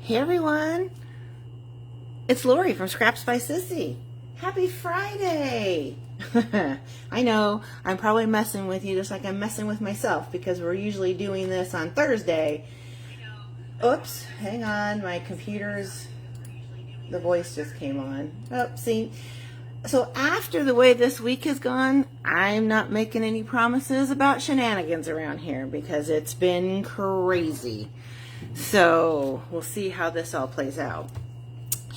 Hey everyone, it's Lori from Scraps by Sissy. Happy Friday! I know, I'm probably messing with you just like I'm messing with myself because we're usually doing this on Thursday. Oops, hang on, my computer's, the voice just came on. Oh, see? So after the way this week has gone, I'm not making any promises about shenanigans around here because it's been crazy. So we'll see how this all plays out.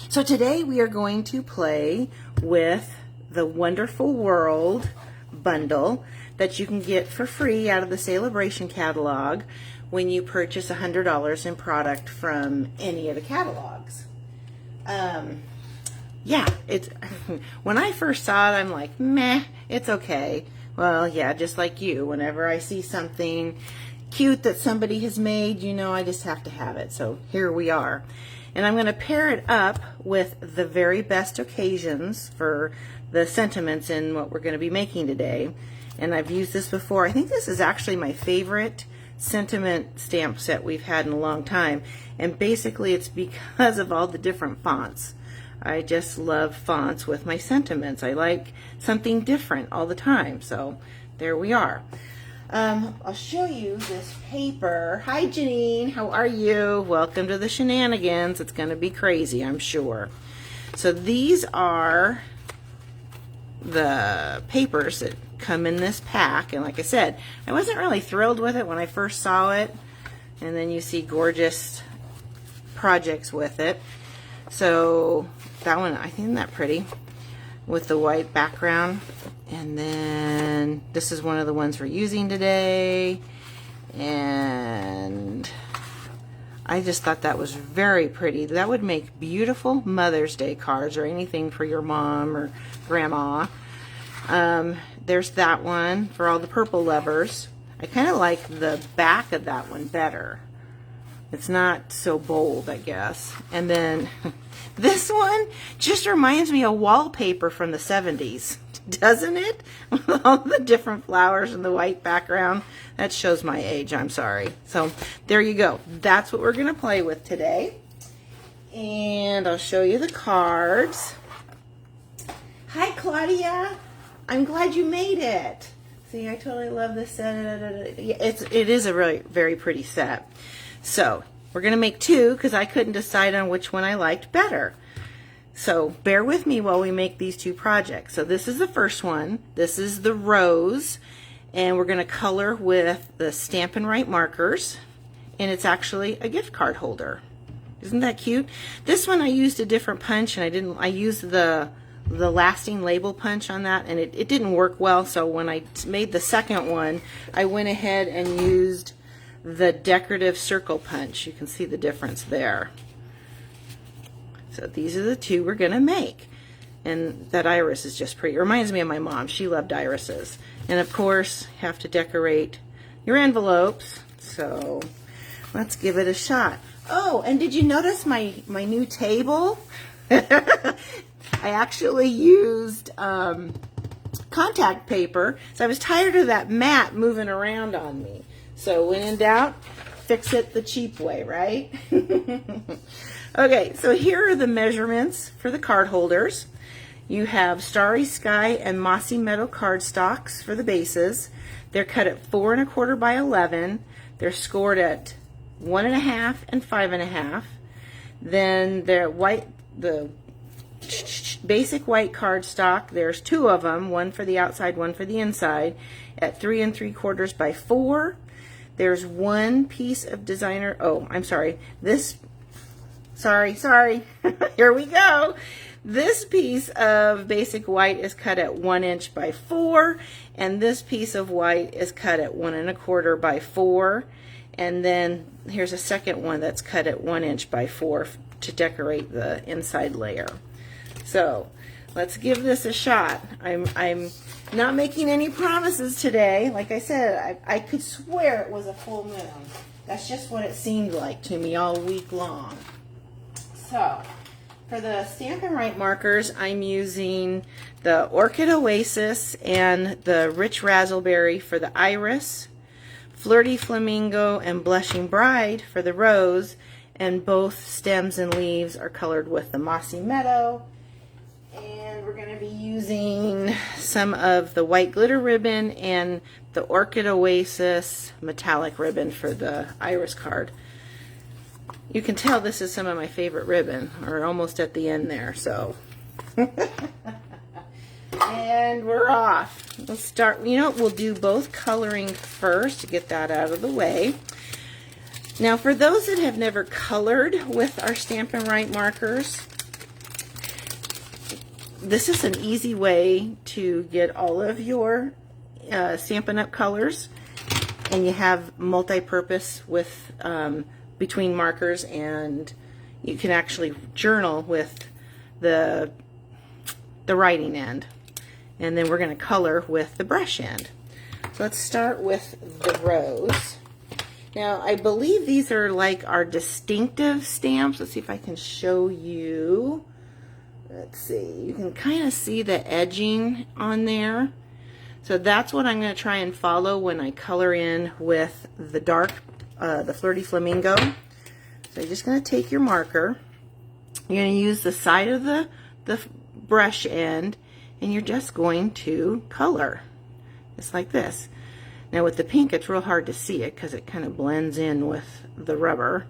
So today we are going to play with the Wonderful World bundle that you can get for free out of the Sale-a-bration catalog when you purchase $100 in product from any of the catalogs. Yeah, it's when I first saw it, I'm like, meh, it's okay. Well, yeah, just like you, whenever I see something cute that somebody has made, you know, I just have to have it. So here we are. And I'm going to pair it up with the very best occasions for the sentiments in what we're going to be making today. And I've used this before. I think this is actually my favorite sentiment stamp set we've had in a long time. And basically it's because of all the different fonts. I just love fonts with my sentiments. I like something different all the time. So there we are. I'll show you this paper. Hi Janine, how are you? Welcome to the shenanigans. It's going to be crazy, I'm sure. So these are the papers that come in this pack. And like I said, I wasn't really thrilled with it when I first saw it. And then you see gorgeous projects with it. So that one, I think, isn't that pretty? With the white background. And then this is one of the ones we're using today. And I just thought that was very pretty. That would make beautiful Mother's Day cards or anything for your mom or grandma. There's that one for all the purple lovers. I kind of like the back of that one better. It's not so bold, I guess. And then this one just reminds me of wallpaper from the 70s, doesn't it? With all the different flowers and the white background. That shows my age, I'm sorry. So there you go. That's what we're going to play with today. And I'll show you the cards. Hi, Claudia. I'm glad you made it. See, I totally love this set. It is a really very pretty set. So we're going to make two because I couldn't decide on which one I liked better. So bear with me while we make these two projects. So this is the first one. This is the rose. And we're going to color with the Stampin' Write markers. And it's actually a gift card holder. Isn't that cute? This one I used a different punch, and I used the lasting label punch on that, and it didn't work well. So when I made the second one, I went ahead and used the decorative circle punch. You can see the difference there. So these are the two we're going to make. And that iris is just pretty. It reminds me of my mom. She loved irises. And of course, you have to decorate your envelopes. So let's give it a shot. Oh, and did you notice my new table? I actually used contact paper. So I was tired of that mat moving around on me. So when in doubt, fix it the cheap way, right? Okay, so here are the measurements for the card holders. You have Starry Sky and Mossy Meadow cardstocks for the bases. They're cut at 4 1/4 by 11. They're scored at 1.5 and 5.5. Then the basic white cardstock, there's two of them, one for the outside, one for the inside, at 3 3/4 by 4. There's one piece of designer, oh, I'm sorry, sorry, here we go. This piece of basic white is cut at 1 inch by 4, and this piece of white is cut at 1 1/4 by 4. And then here's a second one that's cut at 1 inch by 4 to decorate the inside layer. So let's give this a shot. I'm not making any promises today. Like I said, I could swear it was a full moon. That's just what it seemed like to me all week long. So for the Stampin' Write markers, I'm using the Orchid Oasis and the Rich Razzleberry for the iris, Flirty Flamingo and Blushing Bride for the rose, and both stems and leaves are colored with the Mossy Meadow. And we're going to be using some of the white glitter ribbon and the Orchid Oasis metallic ribbon for the iris card. You can tell this is some of my favorite ribbon, or almost at the end there, so. And we're off. Let's start. You know what, we'll do both coloring first to get that out of the way. Now, for those that have never colored with our Stampin' Write markers, this is an easy way to get all of your Stampin' Up! Colors, and you have multi-purpose with between markers, and you can actually journal with the writing end, and then we're going to color with the brush end. So let's start with the rose. Now, I believe these are like our distinctive stamps. Let's see if I can show you. Let's see, you can kind of see the edging on there. So that's what I'm going to try and follow when I color in with the dark, the Flirty Flamingo. So you're just going to take your marker. You're going to use the side of the brush end, and you're just going to color, just like this. Now with the pink, it's real hard to see it because it kind of blends in with the rubber.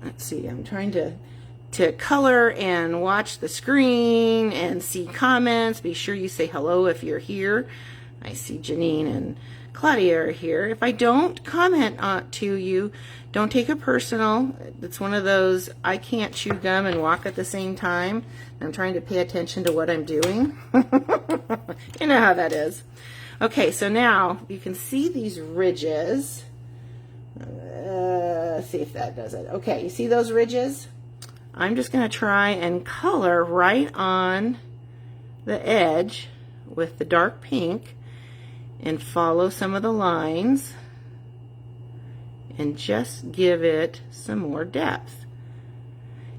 Let's see, I'm trying to color and watch the screen and see comments. Be sure you say hello if you're here. I see Janine and Claudia are here. If I don't comment to you, don't take it personal. It's one of those, I can't chew gum and walk at the same time. I'm trying to pay attention to what I'm doing. You know how that is. Okay, so now you can see these ridges. See if that does it. Okay, you see those ridges? I'm just going to try and color right on the edge with the dark pink and follow some of the lines and just give it some more depth.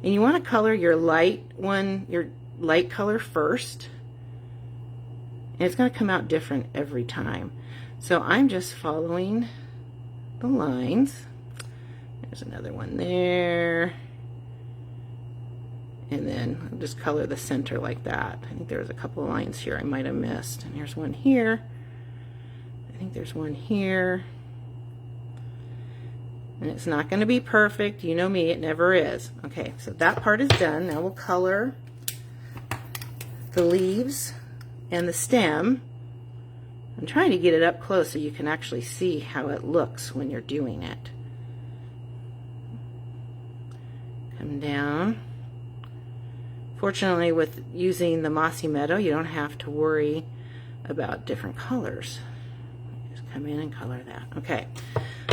And you want to color your light one, your light color first. And it's going to come out different every time. So I'm just following the lines. There's another one there. And then I'll just color the center like that. I think there's a couple of lines here I might have missed. And here's one here. I think there's one here. And it's not going to be perfect. You know me, it never is. Okay, so that part is done. Now we'll color the leaves and the stem. I'm trying to get it up close so you can actually see how it looks when you're doing it. Come down. Fortunately, with using the Mossy Meadow, you don't have to worry about different colors. Just come in and color that. Okay,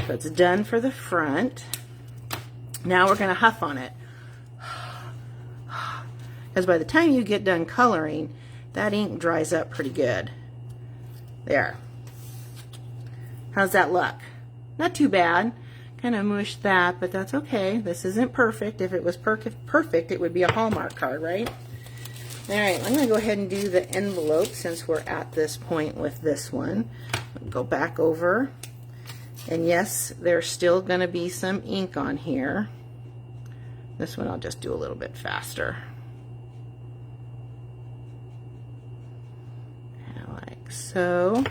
so it's done for the front. Now we're going to huff on it. Because by the time you get done coloring, that ink dries up pretty good. There. How's that look? Not too bad. Kind of mushed that, but that's okay. This isn't perfect. If it was perfect, it would be a Hallmark card, right? All right, I'm going to go ahead and do the envelope since we're at this point with this one. Go back over. And yes, there's still going to be some ink on here. This one I'll just do a little bit faster. Like so.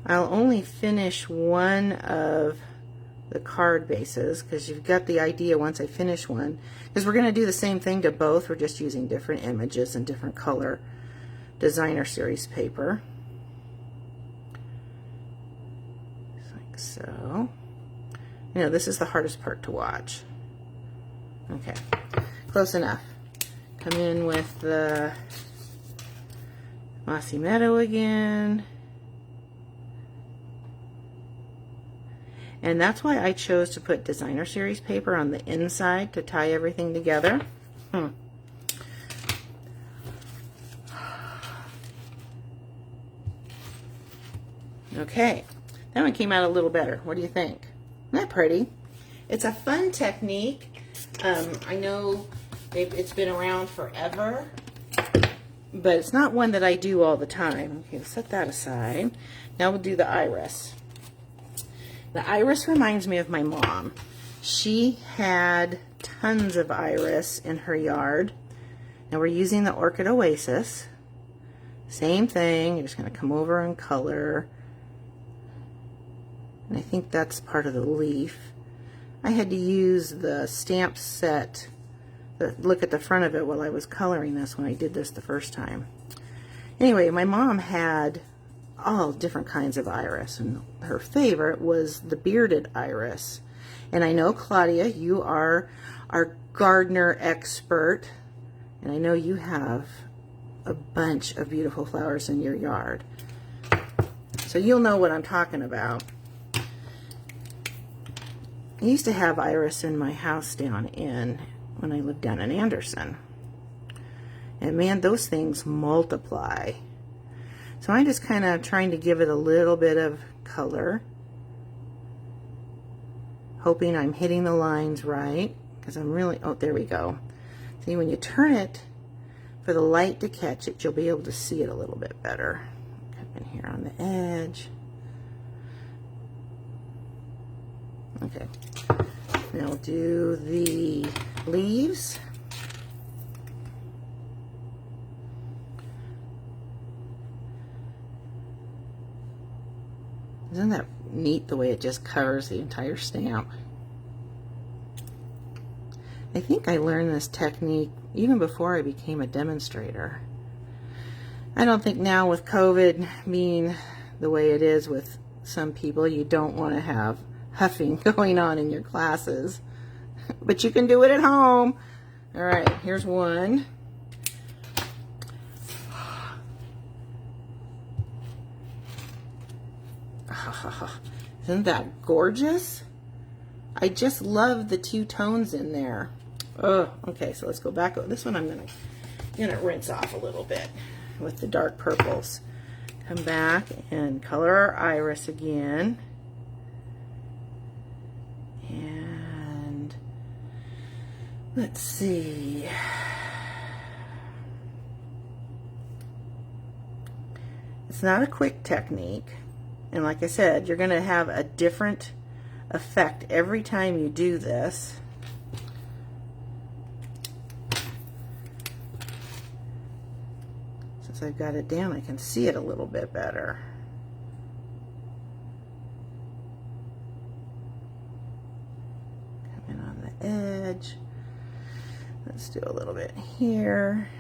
I'll only finish one of the card bases because you've got the idea once I finish one. Because we're going to do the same thing to both. We're just using different images and different color designer series paper. Just like so. You know, this is the hardest part to watch. Okay, close enough. Come in with the Mossy Meadow again. And that's why I chose to put designer series paper on the inside to tie everything together. Okay, that one came out a little better. What do you think? Isn't that pretty? It's a fun technique. I know it's been around forever, but it's not one that I do all the time. Okay, set that aside. Now we'll do the iris. The iris reminds me of my mom. She had tons of iris in her yard. Now we're using the Orchid Oasis. Same thing, you're just going to come over and color. And I think that's part of the leaf. I had to use the stamp set, look at the front of it while I was coloring this when I did this the first time. Anyway, my mom had all different kinds of iris, and her favorite was the bearded iris. And I know, Claudia, you are our gardener expert, and I know you have a bunch of beautiful flowers in your yard. So you'll know what I'm talking about. I used to have iris in my house when I lived down in Anderson. And man, those things multiply. So I'm just kind of trying to give it a little bit of color, hoping I'm hitting the lines right, because I'm really, oh, there we go. See, when you turn it for the light to catch it, you'll be able to see it a little bit better. Come in here on the edge. Okay, now we'll do the leaves. Isn't that neat the way it just covers the entire stamp? I think I learned this technique even before I became a demonstrator. I don't think now, with COVID being the way it is with some people, you don't want to have huffing going on in your classes. But you can do it at home. All right, here's one. Isn't that gorgeous? I just love the two tones in there. Oh, okay, so let's go back. This one I'm gonna rinse off a little bit with the dark purples. Come back and color our iris again. And let's see. It's not a quick technique. And like I said, you're going to have a different effect every time you do this. Since I've got it down, I can see it a little bit better. Come in on the edge. Let's do a little bit here.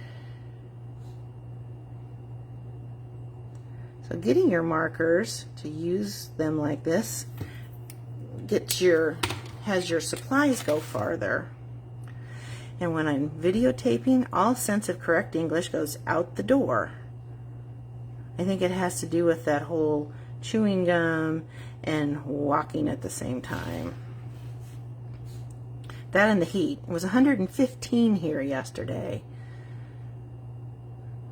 So getting your markers to use them like this has your supplies go farther. And when I'm videotaping, all sense of correct English goes out the door. I think it has to do with that whole chewing gum and walking at the same time. That and the heat. It was 115 here yesterday.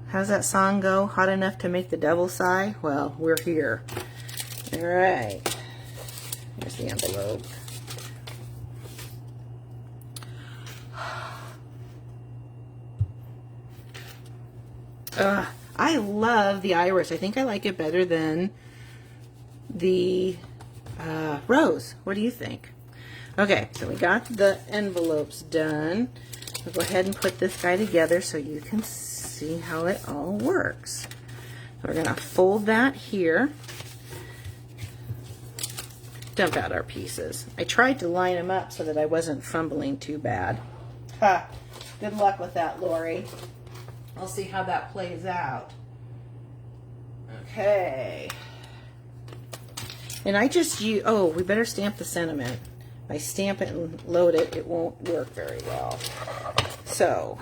How's that song go? Hot enough to make the devil sigh? Well, we're here. All right. Here's the envelope. I love the iris. I think I like it better than the rose. What do you think? Okay, so we got the envelopes done. We'll go ahead and put this guy together so you can see how it all works. So we're going to fold that here. Dump out our pieces. I tried to line them up so that I wasn't fumbling too bad. Ha! Good luck with that, Lori. I'll see how that plays out. Okay. And I just use, oh, we better stamp the sentiment. If I stamp it and load it, it won't work very well. So,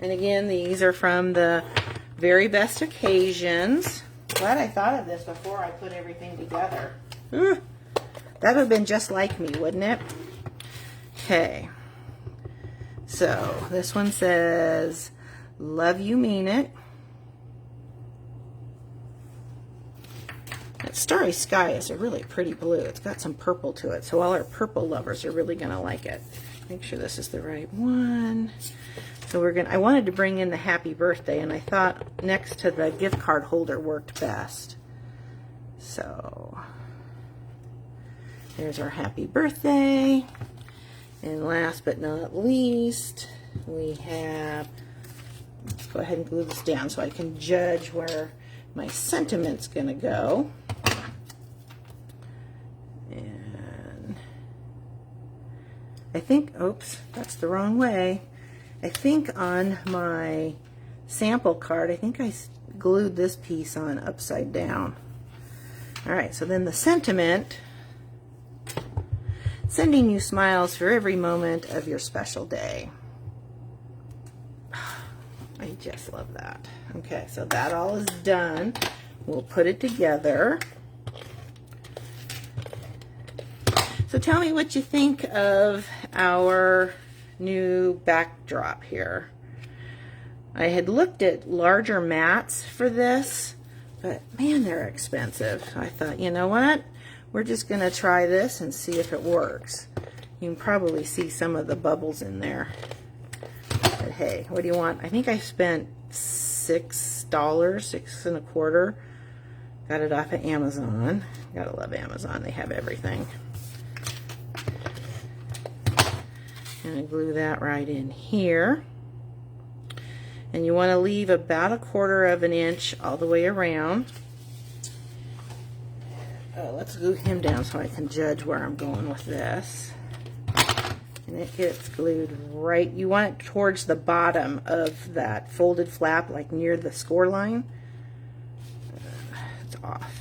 and again, these are from the Very Best Occasions. Glad I thought of this before I put everything together. That would have been just like me, wouldn't it? Okay. So, this one says, love you, mean it. That Starry Sky is a really pretty blue. It's got some purple to it, so all our purple lovers are really going to like it. Make sure this is the right one. So I wanted to bring in the happy birthday, and I thought next to the gift card holder worked best. So there's our happy birthday. And last but not least, we have, let's go ahead and glue this down so I can judge where my sentiment's going to go. And I think, oops, that's the wrong way. I think on my sample card, I think I glued this piece on upside down. All right, so then the sentiment, sending you smiles for every moment of your special day. I just love that. Okay, so that all is done. We'll put it together. So tell me what you think of our new backdrop here. I had looked at larger mats for this, but man, they're expensive. I thought, you know what? We're just going to try this and see if it works. You can probably see some of the bubbles in there. But hey, what do you want? I think I spent $6, $6.25. Got it off of Amazon. Gotta love Amazon. They have everything. And I glue that right in here. And you want to leave about 1/4 of an inch all the way around. Let's glue him down so I can judge where I'm going with this. And it gets glued right, you want it towards the bottom of that folded flap, like near the score line. It's off.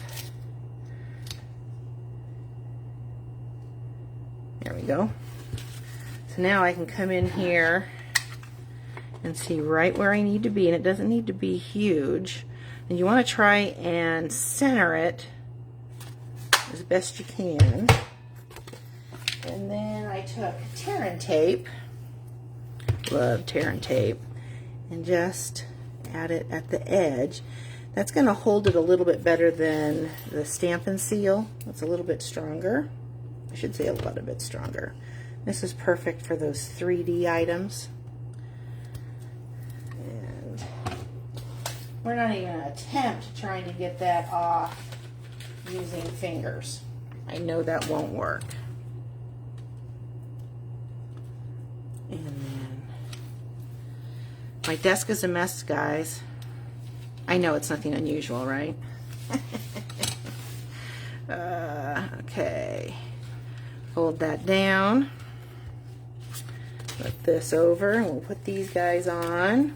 There we go. So now I can come in here and see right where I need to be, and it doesn't need to be huge. And you want to try and center it as best you can. And then I took tear and tape, love tear and tape, and just add it at the edge. That's going to hold it a little bit better than the Stampin' Seal. It's a little bit stronger. I should say a little bit stronger. This is perfect for those 3D items. And we're not even going to attempt trying to get that off using fingers. I know that won't work. And then my desk is a mess, guys. I know it's nothing unusual, right? Okay. Hold that down. Flip this over and we'll put these guys on.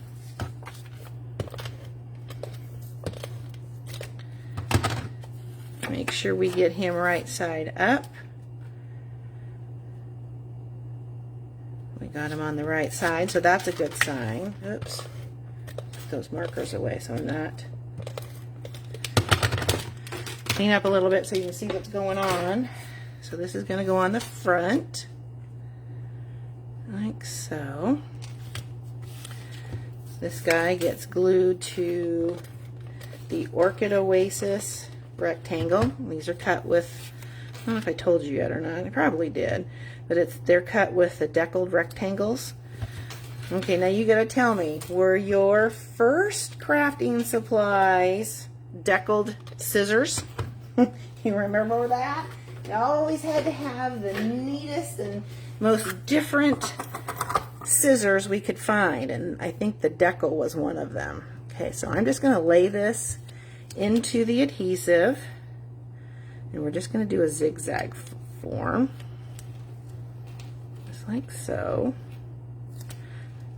Make sure we get him right side up. We got him on the right side, so that's a good sign. Oops. Put those markers away so I'm not. Clean up a little bit so you can see what's going on. So this is going to go on the front, like so. This guy gets glued to the Orchid Oasis rectangle. These are cut with, I don't know if I told you yet or not, I probably did, but they're cut with the deckled rectangles. Okay, now you gotta tell me, were your first crafting supplies deckled scissors? You remember that? You always had to have the neatest and most different scissors we could find, and I think the decal was one of them. Okay, so I'm just going to lay this into the adhesive, and we're just going to do a zigzag form, just like so.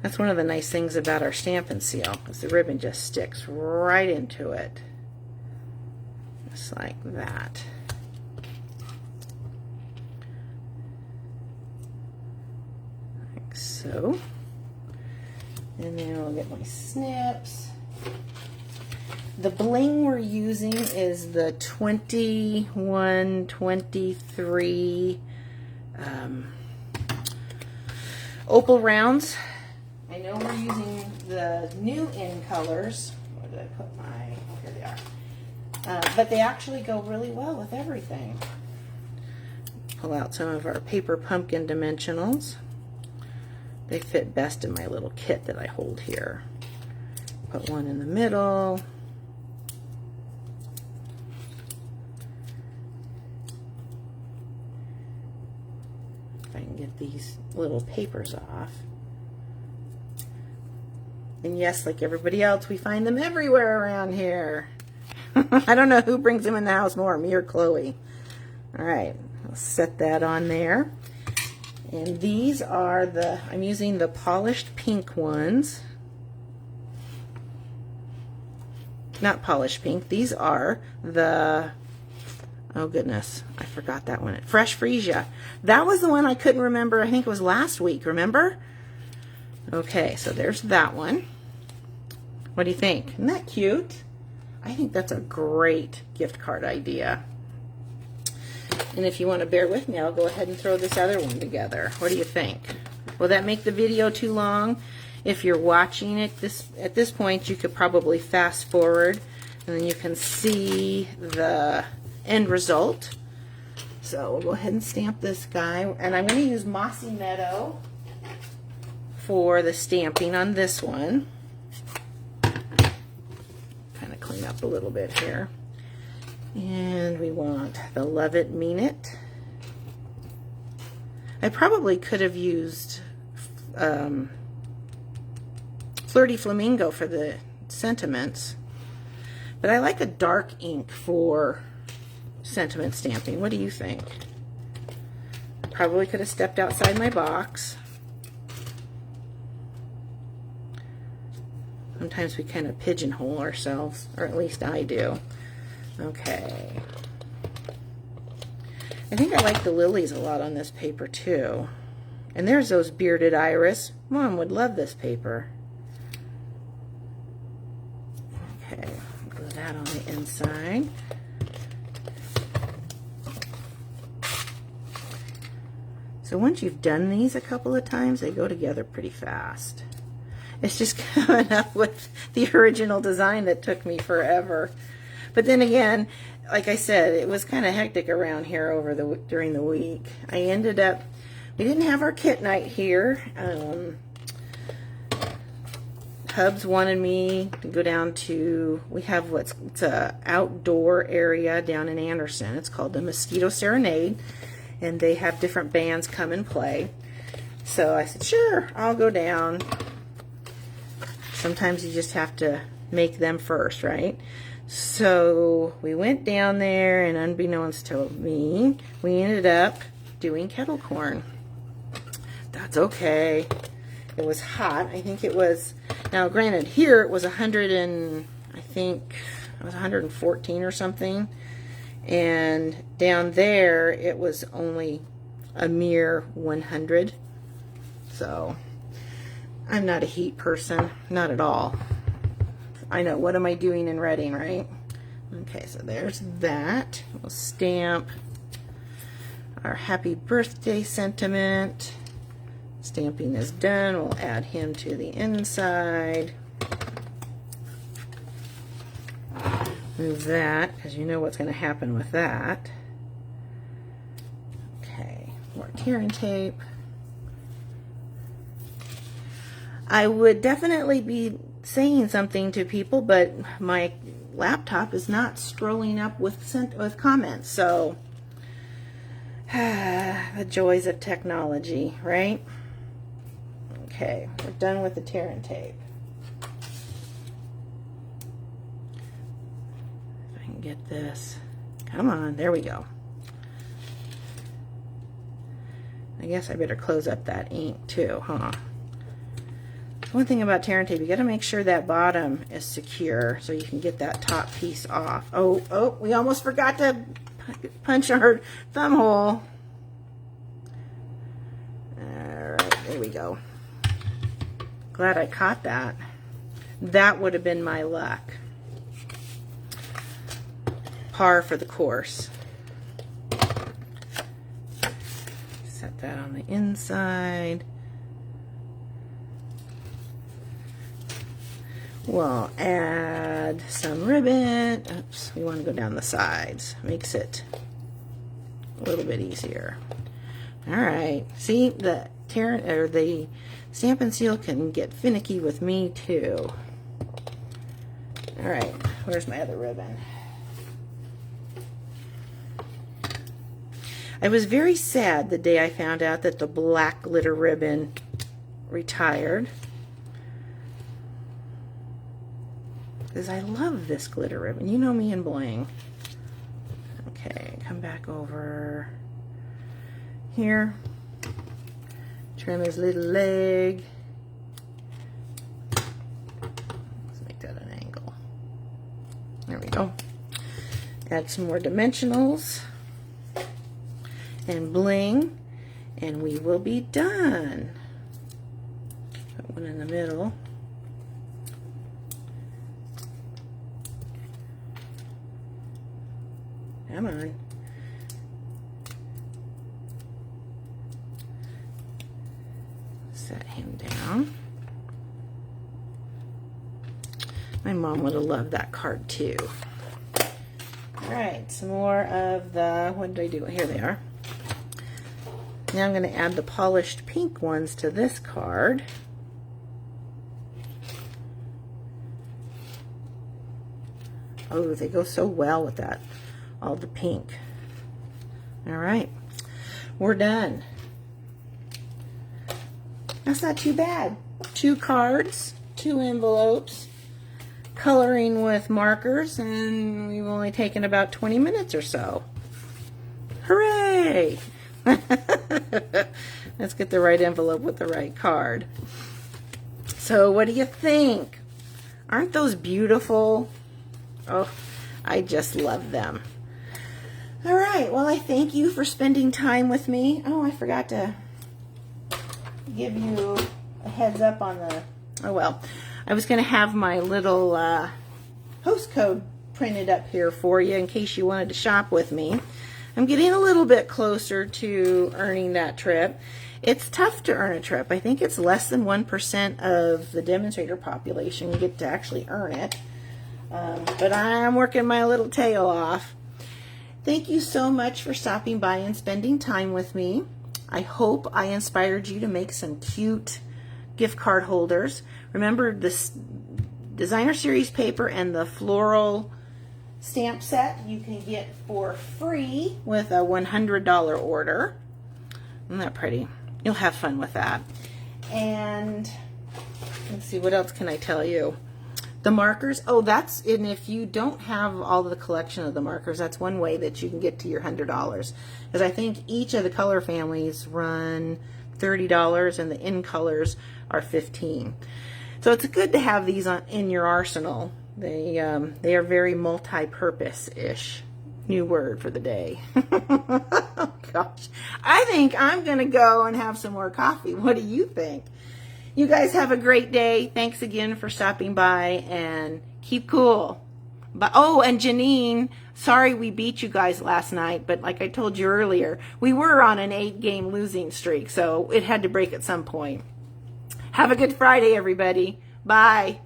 That's one of the nice things about our Stampin' Seal, is the ribbon just sticks right into it, just like that. Like so. And then I'll get my snips. The bling we're using is the 2123 opal rounds. I know we're using the new in colors. Where did I put my, here they are. But they actually go really well with everything. Pull out some of our paper pumpkin dimensionals. They fit best in my little kit that I hold here. Put one in the middle. If I can get these little papers off. And yes, like everybody else, we find them everywhere around here. I don't know who brings them in the house more, me or Chloe. All right, I'll set that on there. And these are I'm using the polished pink ones. Not polished pink, these are the, oh goodness, I forgot that one. Fresh Freesia. That was the one I couldn't remember. I think it was last week, remember? Okay, so there's that one. What do you think? Isn't that cute? I think that's a great gift card idea. And if you want to bear with me, I'll go ahead and throw this other one together. What do you think? Will that make the video too long? If you're watching it at this point, you could probably fast forward and then you can see the end result. So we'll go ahead and stamp this guy. And I'm going to use Mossy Meadow for the stamping on this one. Kind of clean up a little bit here. And we want the Love It, Mean It. I probably could have used Flirty Flamingo for the sentiments, but I like a dark ink for sentiment stamping. What do you think? Probably could have stepped outside my box. Sometimes we kind of pigeonhole ourselves, or at least I do. Okay. I think I like the lilies a lot on this paper too. And there's those bearded iris. Mom would love this paper. Okay, glue that on the inside. So once you've done these a couple of times, they go together pretty fast. It's just coming up with the original design that took me forever. But then again, like I said, it was kind of hectic around here during the week. I ended up, we didn't have our kit night here. Hubs wanted me to go down to, we have it's a outdoor area down in Anderson. It's called the Mosquito Serenade, and they have different bands come and play. So I said, sure, I'll go down. Sometimes you just have to make them first, right? So we went down there, and unbeknownst to me, we ended up doing kettle corn. That's okay. It was hot. I think it was, now granted, here it was 100 and, I think it was 114 or something. And down there, it was only a mere 100. So I'm not a heat person, not at all. I know, what am I doing in Reading, right? Okay, so there's that. We'll stamp our happy birthday sentiment. Stamping is done. We'll add him to the inside. Move that, because you know what's going to happen with that. Okay, more tear and tape. I would definitely be saying something to people, but my laptop is not scrolling up with comments. So the joys of technology, right? Okay, we're done with the tear and tape. If I can get this, come on, there we go. I guess I better close up that ink too, huh? One thing about tear and tape, you got to make sure that bottom is secure so you can get that top piece off. Oh, we almost forgot to punch our thumb hole. Alright, there we go. Glad I caught that. That would have been my luck. Par for the course. Set that on the inside. We'll add some ribbon. Oops, we want to go down the sides. Makes it a little bit easier. All right. See, the the Stampin' Seal can get finicky with me too. All right, where's my other ribbon? I was very sad the day I found out that the black glitter ribbon retired, because I love this glitter ribbon. You know me and bling. Okay, come back over here. Trim his little leg. Let's make that an angle. There we go. Add some more dimensionals and bling, and we will be done. Put one in the middle. Come on. Set him down. My mom would have loved that card too. All right, some more of the, what did I do? Here they are. Now I'm going to add the polished pink ones to this card. Oh, they go so well with that, all the pink. All right, we're done. That's not too bad. 2 cards, 2 envelopes, coloring with markers, and we've only taken about 20 minutes or so. Hooray! Let's get the right envelope with the right card. So what do you think? Aren't those beautiful? Oh, I just love them. All right, well, I thank you for spending time with me. Oh, I forgot to give you a heads up on the, oh well, I was going to have my little host code printed up here for you in case you wanted to shop with me. I'm getting a little bit closer to earning that trip. It's tough to earn a trip. I think it's less than 1% of the demonstrator population get to actually earn it. But I'm working my little tail off. Thank you so much for stopping by and spending time with me. I hope I inspired you to make some cute gift card holders. Remember, this designer series paper and the floral stamp set you can get for free with a $100 order. Isn't that pretty? You'll have fun with that. And let's see, what else can I tell you? The markers, oh, that's, and if you don't have all the collection of the markers, that's one way that you can get to your $100. Because I think each of the color families run $30 and the in colors are $15. So it's good to have these in your arsenal. They are very multi-purpose-ish. New word for the day. Oh, gosh. I think I'm going to go and have some more coffee. What do you think? You guys have a great day. Thanks again for stopping by, and keep cool. But oh, and Janine, sorry we beat you guys last night, but like I told you earlier, we were on an 8-game losing streak, so it had to break at some point. Have a good Friday, everybody. Bye.